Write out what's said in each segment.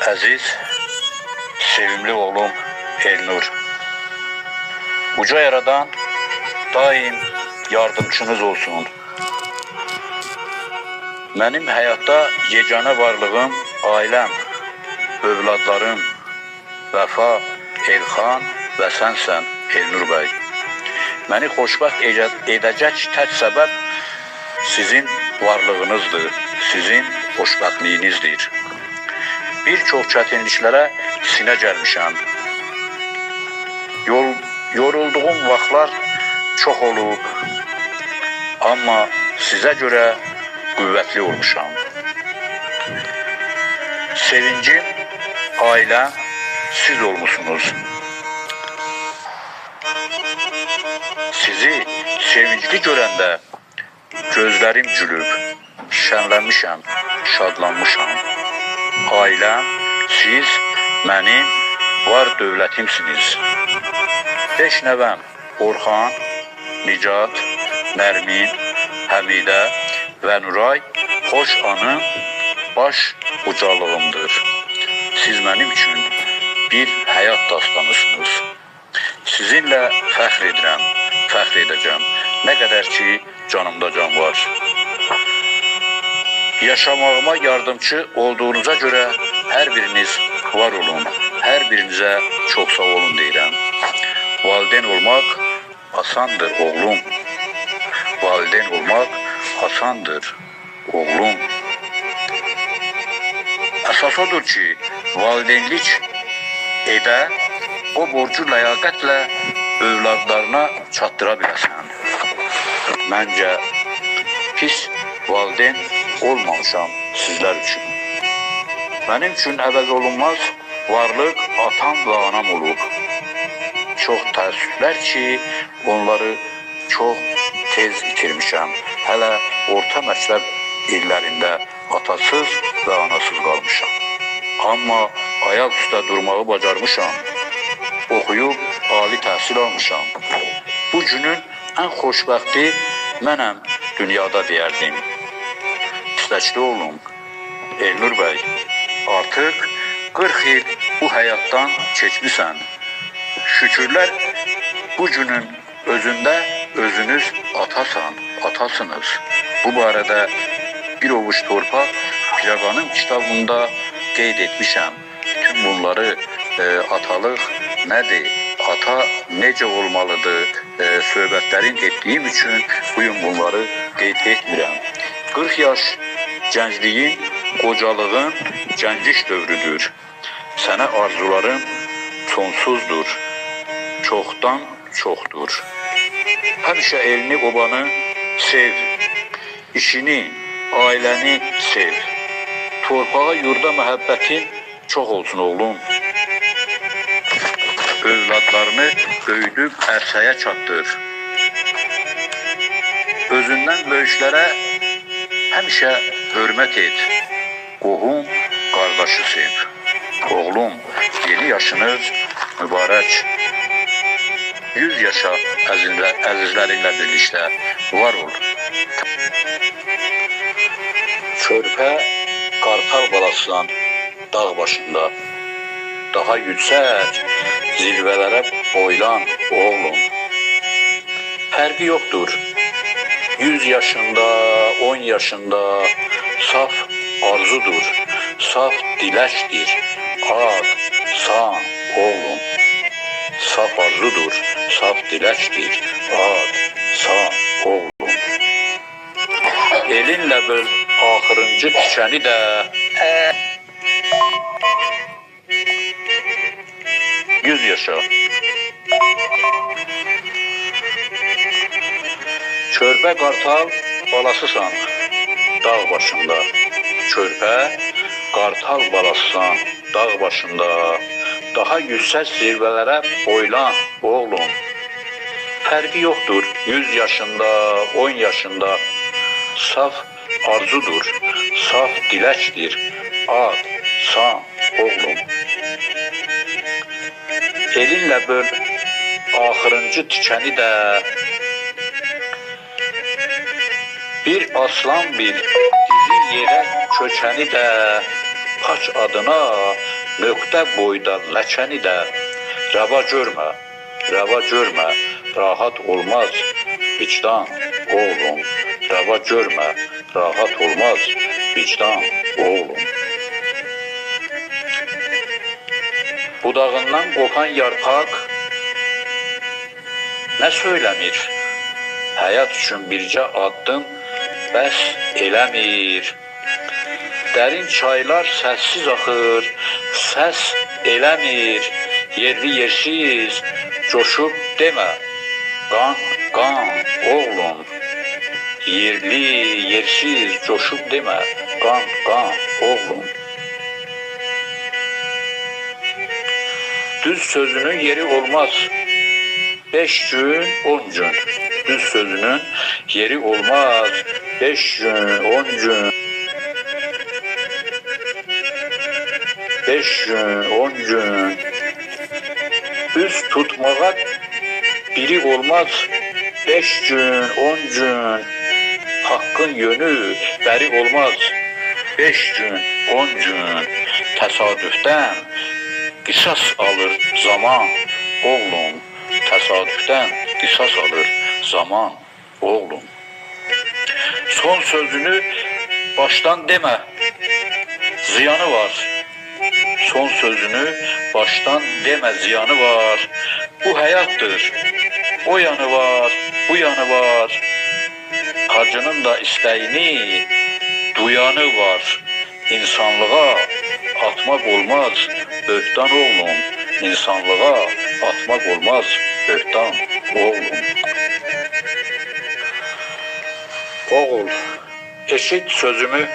Əziz, sevimli oğlum Elnur. Uca yaradan daim yardımcınız olsun. Mənim həyatda yeganə varlığım ailəm, övladlarım, Vəfa, Elxan və sənsən Elnur bəy. Məni xoşbəxt edəcək tək səbəb sizin varlığınızdır, sizin xoşbəxtliyinizdir. Bir çox çətinliklərə sinə gəlmişəm. Yorulduğum vaxtlar çox olub, amma sizə görə qüvvətli olmuşam. Sevincim, ailəm, siz olmuşsunuz. Sizi sevincli görəndə gözlərim gülüb, şənlənmişəm, şadlanmışam. Ailəm, siz mənim var dövlətimsiniz. 5 nəvəm Orxan, Nicat, Nərmin, Həmidə və Nuray xoş anım, baş ucalığımdır. Siz mənim üçün bir həyat dastanısınız. Sizinlə fəxr edirəm, fəxr edəcəm. Nə qədər ki, canımda can var. Yaşamağıma yardımcı olduğunuza görə hər biriniz var olun. Hər birinizə çox sağ olun deyirəm. Valideyn olmaq asandır oğlum. Valideyn olmaq asandır oğlum. Əsas odur ki, valideynlik edə o borcu ləyaqətlə övladlarına çatdıra biləsən. Məncə pis valideyn olmamışam sizlər üçün. Mənim üçün əvəz olunmaz varlıq atam və anam olub. Çox təəssüflər ki, onları çox tez itirmişəm. Hələ orta məktəb illərində atasız və anasız qalmışam. Amma ayaq üstə durmağı bacarmışam. Oxuyub ali təhsil almışam. Bu günün ən xoşbəxti mənəm dünyada deyərdim. İstəkli oğlum Elnur bəy, artıq 40 il bu həyatdan keçmisən. Şükürlər bu günün özündə özünüz atasan, atasınız. Bu barədə bir ovuc torpaq Piraqanın kitabında qeyd etmişəm. Bütün bunları atalıq nədir, ata necə olmalıdır söhbətlərin etdiyim üçün bugün bunları qeyd etmirəm. 40 yaş gəncliyin, qocalığın gənciş dövrüdür. Sənə arzularım sonsuzdur, çoxdan çoxdur. Həmişə elini, obanı sev, işini, ailəni sev. Torpağa, yurda məhəbbətin çox olsun oğlum. Övladlarını böyüdüb ərsəyə çatdır. Özündən böyüklərə həmişə hörmət et. Qohum, qardaşı sev. Oğlum, yeni yaşınız mübarək. 100 yaşa əzizlərinlə birlikdə var ol. Körpə qartal balasısan dağ başında. Daha yüksək zirvələrə boylan oğlum. Fərqi yoxdur. 100 yaşında, 10 yaşında saf arzudur, saf diləkdir. Ad, san, oğlum. Saf arzudur, saf diləkdir. Ad, san, oğlum. Elinlə böl axırıncı tikəni də. Yüz yaşa. Körpə qartal balasısan dağ başında. Körpə qartal balasısan dağ başında. Daha yüksək zirvələrə boylan oğlum. Fərqi yoxdur 100 yaşında, 10 yaşında. Saf arzudur, saf diləkdir. Ad, san, oğlum. Elinlə böl axırıncı tikəni də. Bir aslan bil dizi yerə köçəni də. taç adına, nöqtə boyda ləkəni də rəva görmə, rəva görmə, rahat olmaz vicdan oğlum, rəva görmə, rahat olmaz vicdan oğlum. Budağından qopan yarpaq nə söyləmir? Həyat üçün bircə addım bəs eləmir. Dərin çaylar səssiz axır, səs eləmir. Yerli yersiz coşub demə, qan, qan, oğlum. Yerli yersiz coşub demə, qan, qan, oğlum. Düz sözünün yeri olmaz, 5 gün, 10 gün. Düz sözünün yeri olmaz, 5 gün, 10 gün. 5 gün, 10 gün. Üz tutmağa biri olmaz, 5 gün, 10 gün. Hakkın yönü bəri olmaz, 5 gün, 10 gün. Təsadüfdən qisas alır zaman, oğlum. Təsadüfdən qisas alır zaman, oğlum. Son sözünü baştan demə, ziyanı var. Son sözünü baştan demə, ziyanı var. Bu həyatdır, o yanı var, bu yanı var. Hacının da istəyini duyanı var. İnsanlığa atmaq olmaz böhtan oğlum. İnsanlığa atmaq olmaz böhtan oğlum. Oğul, eşit sözümü,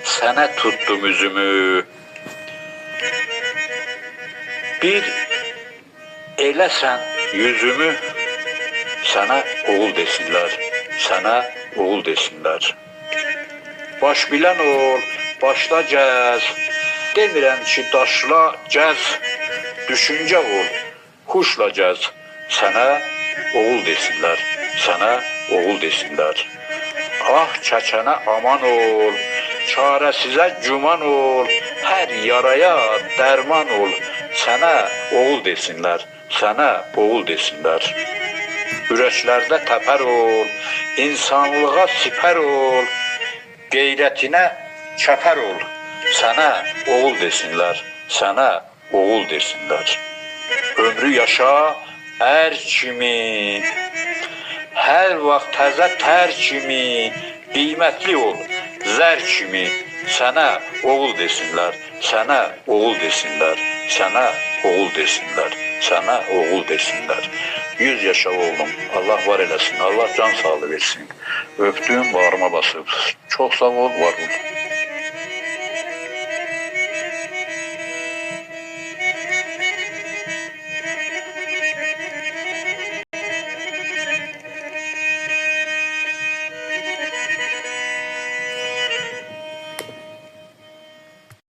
sənə tutdum üzümü. Bir eləsən yüzümü, sənə oğul desinlər, sənə oğul desinlər. Baş bilən ol, başla gəz, demirəm ki daşla gəz, düşüncə ol, huşla gəz, sənə oğul desinlər, sənə oğul desinlər. Ah çəkənə aman ol, çarəsizə güman ol, hər yaraya dərman ol, sənə oğul desinlər, sənə oğul desinlər. Ürəklərdə təpər ol, insanlığa sipər ol, qeyrətinə çəpər ol, sənə oğul desinlər, sənə oğul desinlər. Ömrü yaşa ər kimi, hər vaxt təzə tər kimi, qiymətli ol zər kimi, sənə oğul desinlər, sənə oğul desinlər, sənə oğul desinlər, sənə oğul desinlər. 100 yaşa oğlum, Allah var eləsin, Allah can sağlığı versin. Öptüm, bağrıma basıb. Çox sağ ol, var ol.